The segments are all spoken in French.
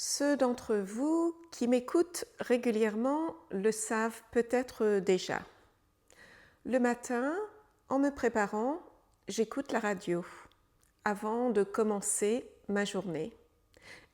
Ceux d'entre vous qui m'écoutent régulièrement le savent peut-être déjà. Le matin, en me préparant, j'écoute la radio avant de commencer ma journée.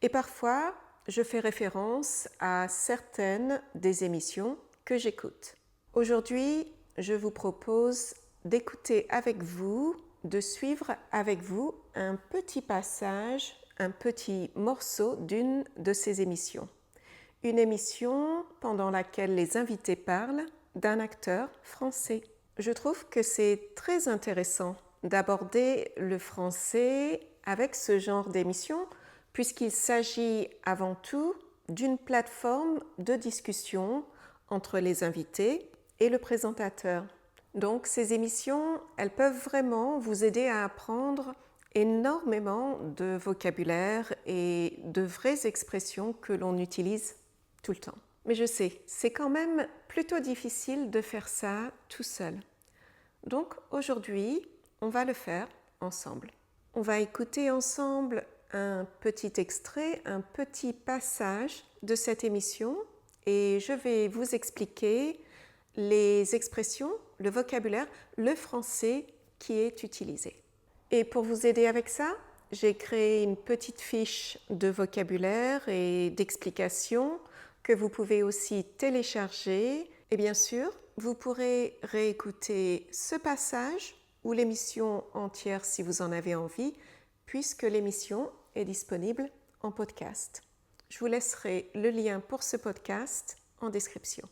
Et parfois, je fais référence à certaines des émissions que j'écoute. Aujourd'hui, je vous propose d'écouter avec vous, de suivre avec vous un petit passage, un petit morceau d'une de ces émissions. Une émission pendant laquelle les invités parlent d'un acteur français. Je trouve que c'est très intéressant d'aborder le français avec ce genre d'émission puisqu'il s'agit avant tout d'une plateforme de discussion entre les invités et le présentateur. Donc ces émissions, elles peuvent vraiment vous aider à apprendre énormément de vocabulaire et de vraies expressions que l'on utilise tout le temps. Mais je sais, c'est quand même plutôt difficile de faire ça tout seul. Donc aujourd'hui, on va le faire ensemble. On va écouter ensemble un petit extrait, un petit passage de cette émission et je vais vous expliquer les expressions, le vocabulaire, le français qui est utilisé. Et pour vous aider avec ça, j'ai créé une petite fiche de vocabulaire et d'explications que vous pouvez aussi télécharger. Et bien sûr, vous pourrez réécouter ce passage ou l'émission entière si vous en avez envie, puisque l'émission est disponible en podcast. Je vous laisserai le lien pour ce podcast en description.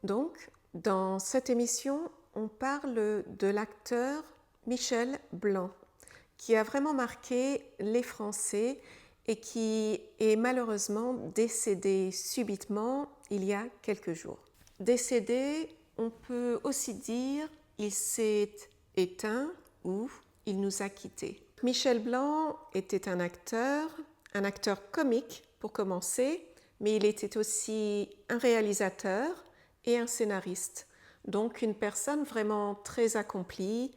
Donc, dans cette émission, on parle de l'acteur Michel Blanc, qui a vraiment marqué les Français et qui est malheureusement décédé subitement il y a quelques jours. Décédé, on peut aussi dire il s'est éteint ou il nous a quittés. Michel Blanc était un acteur comique pour commencer, mais il était aussi un réalisateur et un scénariste, donc une personne vraiment très accomplie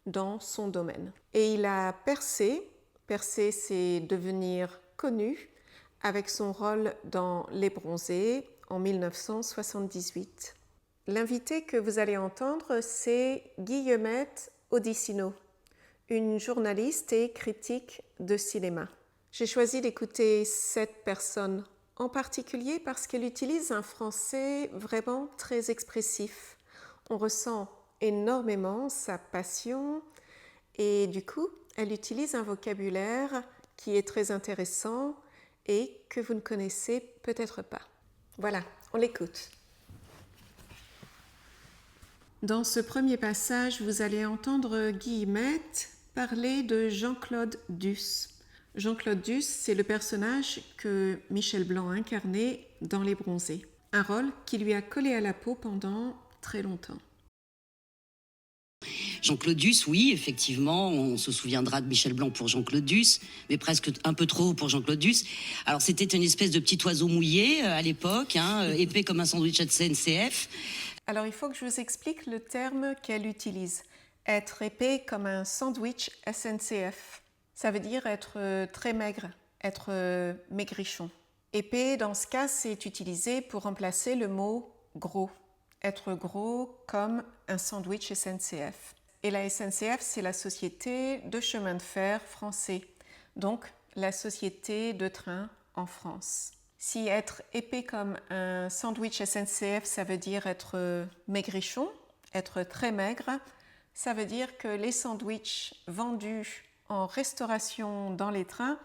dans son domaine. Et il a percé, c'est devenir connu, avec son rôle dans Les Bronzés en 1978. L'invité que vous allez entendre, c'est Guillemette Odissino, une journaliste et critique de cinéma. J'ai choisi d'écouter cette personne en particulier parce qu'elle utilise un français vraiment très expressif. On ressent énormément sa passion et du coup, elle utilise un vocabulaire qui est très intéressant et que vous ne connaissez peut-être pas. Voilà, on l'écoute. Dans ce premier passage, vous allez entendre Guillemette parler de Jean-Claude Duss. Jean-Claude Duss, c'est le personnage que Michel Blanc incarnait dans Les Bronzés. Un rôle qui lui a collé à la peau pendant très longtemps. Jean-Claude Duss, oui, effectivement, on se souviendra de Michel Blanc pour Jean-Claude Duss, mais presque un peu trop pour Jean-Claude Duss. Alors c'était une espèce de petit oiseau mouillé à l'époque, épais comme un sandwich à CNCF. Alors il faut que je vous explique le terme qu'elle utilise. Être épais comme un sandwich SNCF. Ça veut dire être très maigre, être maigrichon. Épais, dans ce cas, c'est utilisé pour remplacer le mot gros. Être gros comme un sandwich SNCF. Et la SNCF, c'est la société de chemin de fer français. Donc, la société de train en France. Si être épais comme un sandwich SNCF, ça veut dire être maigrichon, être très maigre, ça veut dire que les sandwichs vendus en restauration dans les trains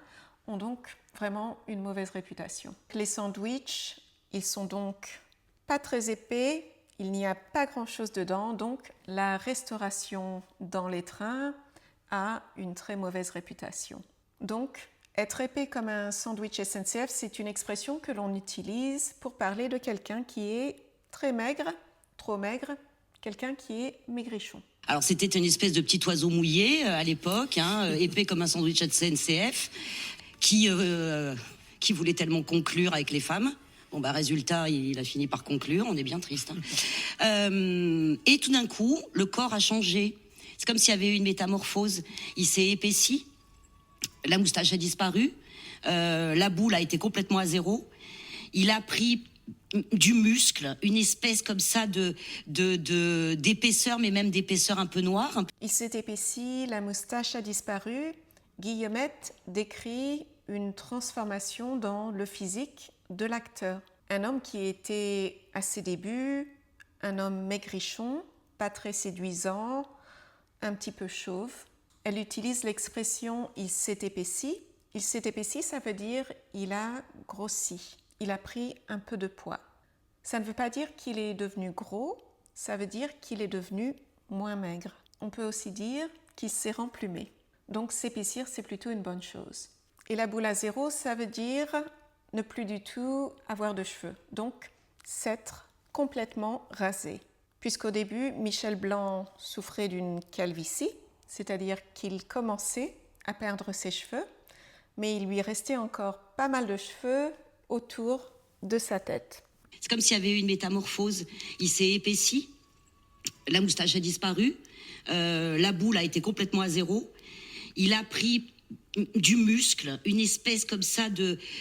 ont donc vraiment une mauvaise réputation. Les sandwichs, ils sont donc pas très épais, il n'y a pas grand-chose dedans, donc la restauration dans les trains a une très mauvaise réputation. Donc, être épais comme un sandwich SNCF, c'est une expression que l'on utilise pour parler de quelqu'un qui est très maigre, trop maigre, quelqu'un qui est maigrichon. Alors c'était une espèce de petit oiseau mouillé à l'époque, épais comme un sandwich à CNCF, qui voulait tellement conclure avec les femmes. Bon résultat, il a fini par conclure, on est bien triste. Et tout d'un coup, le corps a changé. C'est comme s'il y avait eu une métamorphose. Il s'est épaissi. La moustache a disparu, la boule a été complètement à zéro. Il a pris du muscle, une espèce comme ça d'épaisseur, mais même d'épaisseur un peu noire. Il s'est épaissi, la moustache a disparu. Guillemette décrit une transformation dans le physique de l'acteur. Un homme qui était à ses débuts, un homme maigrichon, pas très séduisant, un petit peu chauve. Elle utilise l'expression « il s'est épaissi ». Il s'est épaissi, ça veut dire il a grossi, il a pris un peu de poids. Ça ne veut pas dire qu'il est devenu gros, ça veut dire qu'il est devenu moins maigre. On peut aussi dire qu'il s'est remplumé. Donc s'épaissir, c'est plutôt une bonne chose. Et la boule à zéro, ça veut dire ne plus du tout avoir de cheveux. Donc s'être complètement rasé. Puisqu'au début, Michel Blanc souffrait d'une calvitie, c'est-à-dire qu'il commençait à perdre ses cheveux, mais il lui restait encore pas mal de cheveux autour de sa tête. C'est comme s'il y avait eu une métamorphose. Il s'est épaissi, la moustache a disparu, la boule a été complètement à zéro. Il a pris du muscle, une espèce comme ça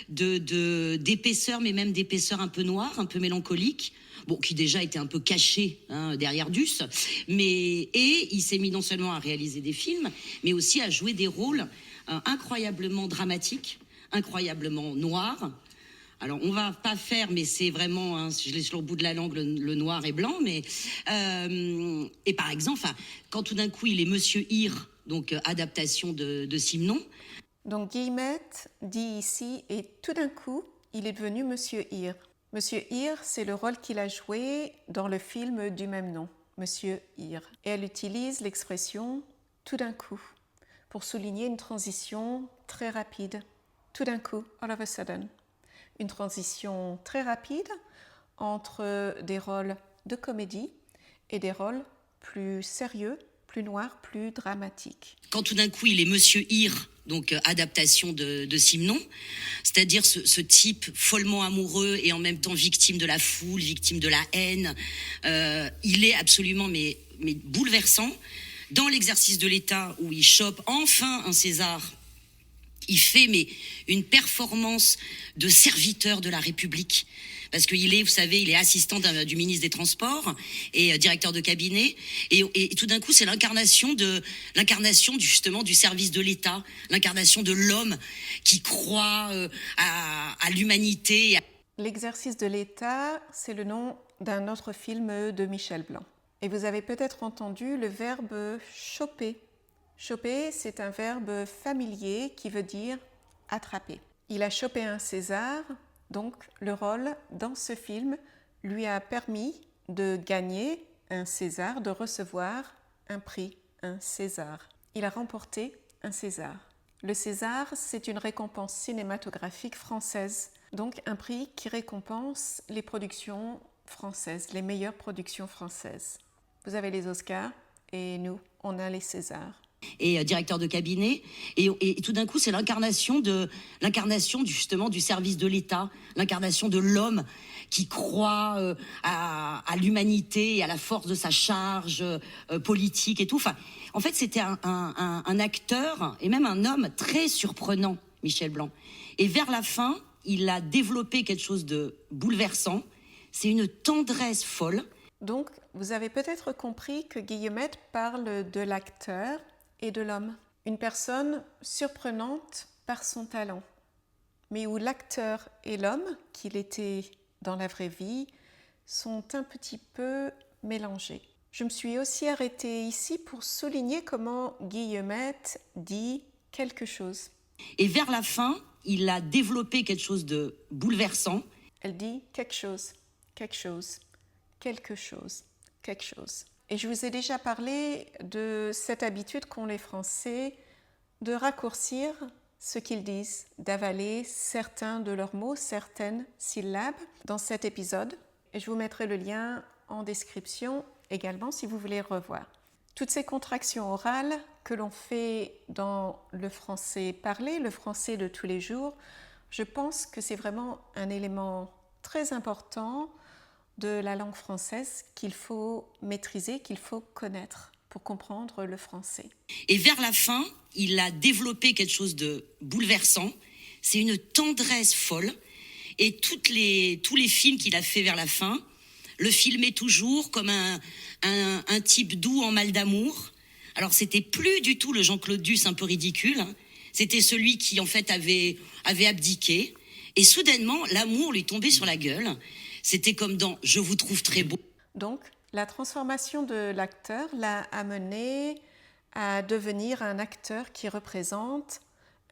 d'épaisseur, mais même d'épaisseur un peu noire, un peu mélancolique. Bon, qui déjà était un peu caché derrière Duss, et il s'est mis non seulement à réaliser des films, mais aussi à jouer des rôles incroyablement dramatiques, incroyablement noirs. Alors, on va pas faire, mais c'est vraiment, je l'ai sur le bout de la langue, le noir et blanc, mais... et par exemple, quand tout d'un coup, il est Monsieur Hir, donc adaptation de Simenon. Donc, Guillemette dit ici, et tout d'un coup, il est devenu Monsieur Hir. Monsieur Hir, c'est le rôle qu'il a joué dans le film du même nom, Monsieur Hir. Et elle utilise l'expression « tout d'un coup » pour souligner une transition très rapide. Tout d'un coup, all of a sudden. Une transition très rapide entre des rôles de comédie et des rôles plus sérieux, plus noirs, plus dramatiques. Quand tout d'un coup, il est Monsieur Hir, donc adaptation de Simenon, c'est-à-dire ce type follement amoureux et en même temps victime de la foule, victime de la haine, il est absolument mais bouleversant. Dans l'exercice de l'État, où il chope enfin un César, il fait une performance de serviteur de la République. Parce qu'il est, vous savez, il est assistant du ministre des Transports et directeur de cabinet. Et tout d'un coup, c'est l'incarnation justement du service de l'État, l'incarnation de l'homme qui croit à l'humanité. L'exercice de l'État, c'est le nom d'un autre film de Michel Blanc. Et vous avez peut-être entendu le verbe choper. Choper, c'est un verbe familier qui veut dire attraper. Il a chopé un César, donc le rôle dans ce film lui a permis de gagner un César, de recevoir un prix, un César. Il a remporté un César. Le César, c'est une récompense cinématographique française, donc un prix qui récompense les productions françaises, les meilleures productions françaises. Vous avez les Oscars et nous, on a les Césars. Et directeur de cabinet, et tout d'un coup, c'est l'incarnation justement du service de l'État, l'incarnation de l'homme qui croit à l'humanité et à la force de sa charge politique et tout. Enfin, en fait, c'était un acteur et même un homme très surprenant, Michel Blanc. Et vers la fin, il a développé quelque chose de bouleversant. C'est une tendresse folle. Donc, vous avez peut-être compris que Guillemette parle de l'acteur et de l'homme. Une personne surprenante par son talent, mais où l'acteur et l'homme, qu'il était dans la vraie vie, sont un petit peu mélangés. Je me suis aussi arrêtée ici pour souligner comment Guillemette dit quelque chose. Et vers la fin, il a développé quelque chose de bouleversant. Elle dit quelque chose, quelque chose, quelque chose, quelque chose. Et je vous ai déjà parlé de cette habitude qu'ont les Français de raccourcir ce qu'ils disent, d'avaler certains de leurs mots, certaines syllabes dans cet épisode. Et je vous mettrai le lien en description également si vous voulez revoir. Toutes ces contractions orales que l'on fait dans le français parlé, le français de tous les jours, je pense que c'est vraiment un élément très important de la langue française qu'il faut maîtriser, qu'il faut connaître. pour comprendre le français. Et vers la fin, il a développé quelque chose de bouleversant. C'est une tendresse folle. Et tous les films qu'il a fait vers la fin, le filmait toujours comme un type doux en mal d'amour. Alors, c'était plus du tout le Jean-Claude Duss un peu ridicule. C'était celui qui, en fait, avait abdiqué. Et soudainement, l'amour lui tombait sur la gueule. C'était comme dans « Je vous trouve très beau ». Donc, la transformation de l'acteur l'a amené à devenir un acteur qui représente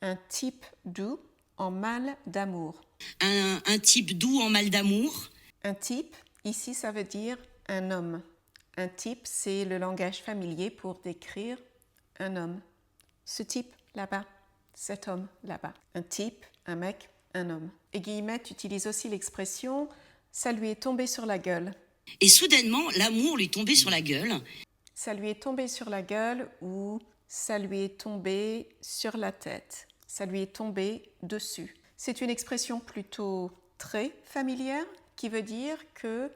un type doux en mal d'amour. Un type doux en mal d'amour. Un type, ici, ça veut dire un homme. Un type, c'est le langage familier pour décrire un homme. Ce type là-bas, cet homme là-bas. Un type, un mec, un homme. Et Guillemette utilise aussi l'expression « ça lui est tombé sur la gueule ». Et soudainement, l'amour lui tombait sur la gueule. Ça lui est tombé sur la gueule ou ça lui est tombé sur la tête. Ça lui est tombé dessus. C'est une expression plutôt très familière qui veut dire que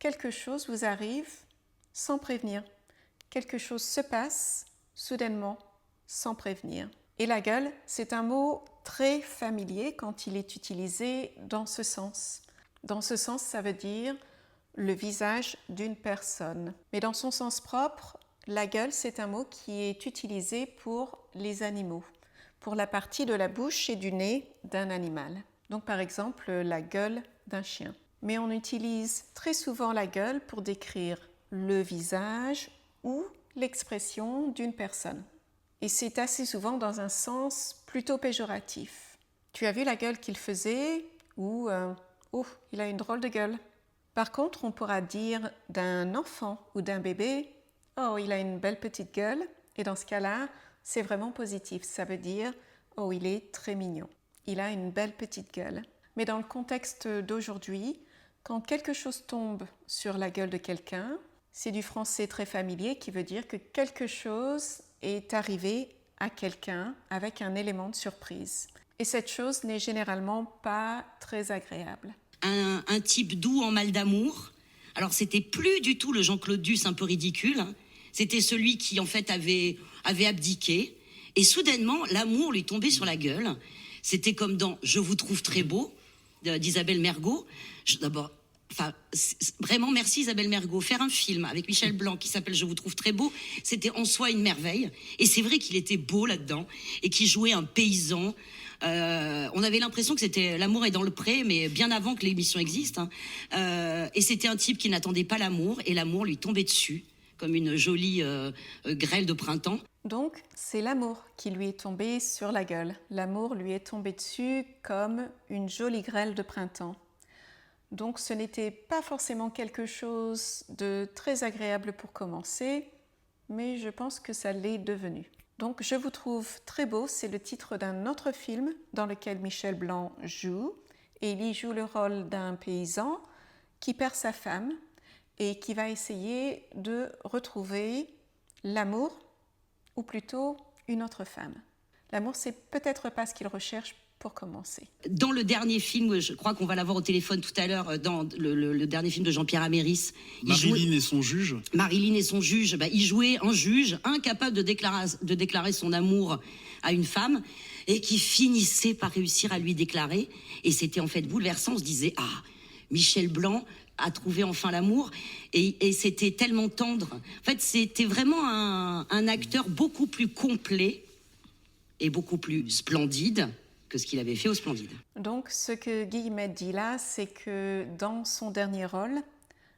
quelque chose vous arrive sans prévenir. Quelque chose se passe soudainement sans prévenir. Et la gueule, c'est un mot très familier quand il est utilisé dans ce sens. Dans ce sens, ça veut dire le visage d'une personne. Mais dans son sens propre, la gueule, c'est un mot qui est utilisé pour les animaux, pour la partie de la bouche et du nez d'un animal. Donc par exemple, la gueule d'un chien. Mais on utilise très souvent la gueule pour décrire le visage ou l'expression d'une personne. Et c'est assez souvent dans un sens plutôt péjoratif. Tu as vu la gueule qu'il faisait ou « il a une drôle de gueule ». Par contre, on pourra dire d'un enfant ou d'un bébé « oh, il a une belle petite gueule ». Et dans ce cas-là, c'est vraiment positif. Ça veut dire « oh, il est très mignon, il a une belle petite gueule ». Mais dans le contexte d'aujourd'hui, quand quelque chose tombe sur la gueule de quelqu'un, c'est du français très familier qui veut dire que quelque chose est arrivé à quelqu'un avec un élément de surprise. Et cette chose n'est généralement pas très agréable. Un type doux en mal d'amour. Alors, c'était plus du tout le Jean-Claude Duss un peu ridicule. C'était celui qui, en fait, avait abdiqué. Et soudainement, l'amour lui tombait sur la gueule. C'était comme dans « Je vous trouve très beau » d'Isabelle Mergo. D'abord, vraiment merci Isabelle Mergo. Faire un film avec Michel Blanc qui s'appelle « Je vous trouve très beau », c'était en soi une merveille. Et c'est vrai qu'il était beau là-dedans et qu'il jouait un paysan. On avait l'impression que c'était L'amour est dans le pré, mais bien avant que l'émission existe. Et c'était un type qui n'attendait pas l'amour, et l'amour lui tombait dessus, comme une jolie grêle de printemps. Donc, c'est l'amour qui lui est tombé sur la gueule. L'amour lui est tombé dessus comme une jolie grêle de printemps. Donc, ce n'était pas forcément quelque chose de très agréable pour commencer, mais je pense que ça l'est devenu. Donc, Je vous trouve très beau, c'est le titre d'un autre film dans lequel Michel Blanc joue. Et il y joue le rôle d'un paysan qui perd sa femme et qui va essayer de retrouver l'amour, ou plutôt une autre femme. L'amour, c'est peut-être pas ce qu'il recherche pour commencer. Dans le dernier film, je crois qu'on va l'avoir au téléphone tout à l'heure, dans le dernier film de Jean-Pierre Améris. Marilyn et son juge. Marilyn et son juge, il jouait un juge incapable de déclarer son amour à une femme et qui finissait par réussir à lui déclarer. Et c'était en fait bouleversant. On se disait « Ah, Michel Blanc a trouvé enfin l'amour ». Et c'était tellement tendre. En fait, c'était vraiment un acteur beaucoup plus complet et beaucoup plus splendide que ce qu'il avait fait au Splendide. Donc, ce que Guillemette dit là, c'est que dans son dernier rôle,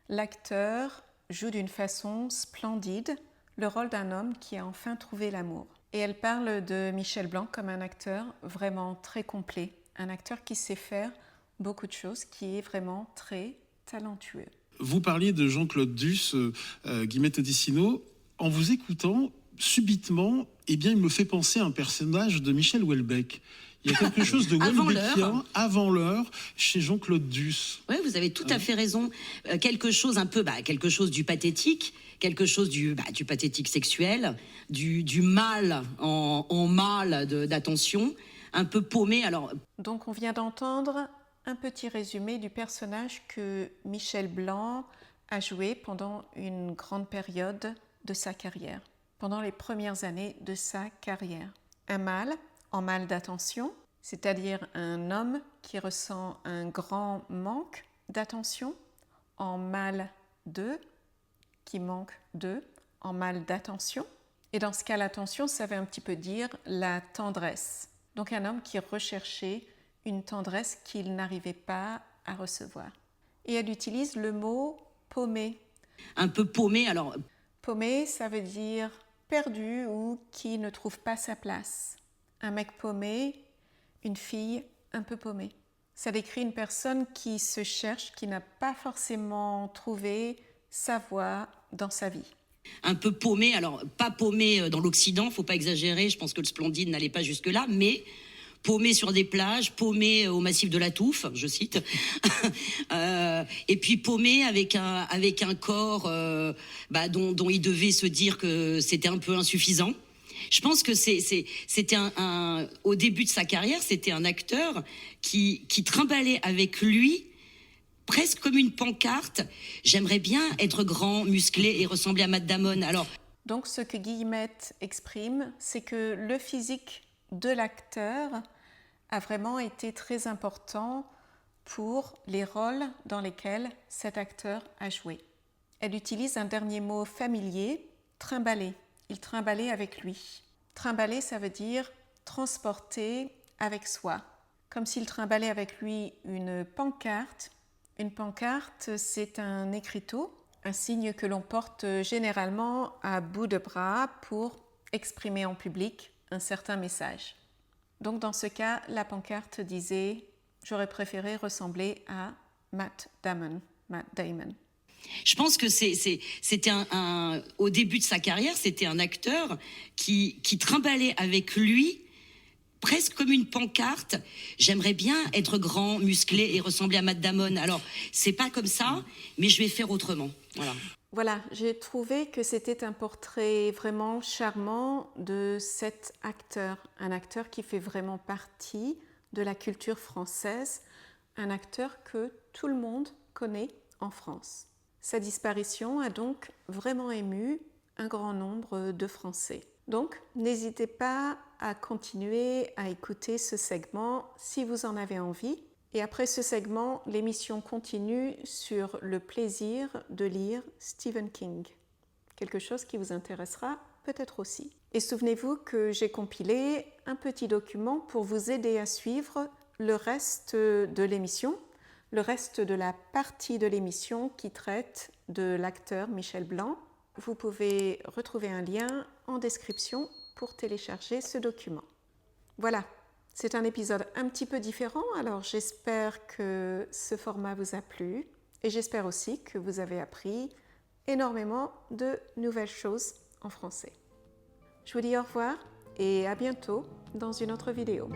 l'acteur joue d'une façon splendide le rôle d'un homme qui a enfin trouvé l'amour. Et elle parle de Michel Blanc comme un acteur vraiment très complet, un acteur qui sait faire beaucoup de choses, qui est vraiment très talentueux. Vous parliez de Jean-Claude Duss, Guillemette Odissino. En vous écoutant, subitement, il me fait penser à un personnage de Michel Houellebecq. Il y a quelque chose de Houellebecquien avant l'heure chez Jean-Claude Duss. Oui, vous avez tout à fait raison. Quelque chose quelque chose du pathétique, quelque chose du pathétique sexuel, du mal en mal d'attention, un peu paumé. Donc on vient d'entendre un petit résumé du personnage que Michel Blanc a joué pendant une grande période de sa carrière, pendant les premières années de sa carrière. Un mâle en mal d'attention, c'est-à-dire un homme qui ressent un grand manque d'attention, en mal de, qui manque de, en mal d'attention. Et dans ce cas, l'attention, ça veut un petit peu dire la tendresse. Donc un homme qui recherchait une tendresse qu'il n'arrivait pas à recevoir. Et elle utilise le mot paumé. Un peu paumé, alors... Paumé, ça veut dire perdu ou qui ne trouve pas sa place. Un mec paumé, une fille un peu paumée. Ça décrit une personne qui se cherche, qui n'a pas forcément trouvé sa voie dans sa vie. Un peu paumé, alors pas paumé dans l'Occident, faut pas exagérer, je pense que le Splendide n'allait pas jusque-là, mais paumé sur des plages, paumé au massif de la Touffe, je cite, et puis paumé avec un corps dont il devait se dire que c'était un peu insuffisant. Je pense que c'était au début de sa carrière, c'était un acteur qui trimballait avec lui presque comme une pancarte. J'aimerais bien être grand, musclé et ressembler à Matt Damon. Alors, donc ce que Guillemette exprime, c'est que le physique de l'acteur a vraiment été très important pour les rôles dans lesquels cet acteur a joué. Elle utilise un dernier mot familier, trimballer. Il trimballait avec lui. Trimballer, ça veut dire transporter avec soi, comme s'il trimballait avec lui une pancarte. Une pancarte, c'est un écriteau, un signe que l'on porte généralement à bout de bras pour exprimer en public un certain message. Donc dans ce cas, la pancarte disait « J'aurais préféré ressembler à Matt Damon. » Je pense que c'était au début de sa carrière, c'était un acteur qui trimballait avec lui presque comme une pancarte. J'aimerais bien être grand, musclé et ressembler à Matt Damon. Alors, c'est pas comme ça, mais je vais faire autrement. Voilà, j'ai trouvé que c'était un portrait vraiment charmant de cet acteur. Un acteur qui fait vraiment partie de la culture française. Un acteur que tout le monde connaît en France. Sa disparition a donc vraiment ému un grand nombre de Français. Donc, n'hésitez pas à continuer à écouter ce segment si vous en avez envie. Et après ce segment, l'émission continue sur le plaisir de lire Stephen King. Quelque chose qui vous intéressera peut-être aussi. Et souvenez-vous que j'ai compilé un petit document pour vous aider à suivre le reste de l'émission, le reste de la partie de l'émission qui traite de l'acteur Michel Blanc. Vous pouvez retrouver un lien en description pour télécharger ce document. Voilà, c'est un épisode un petit peu différent, alors j'espère que ce format vous a plu et j'espère aussi que vous avez appris énormément de nouvelles choses en français. Je vous dis au revoir et à bientôt dans une autre vidéo.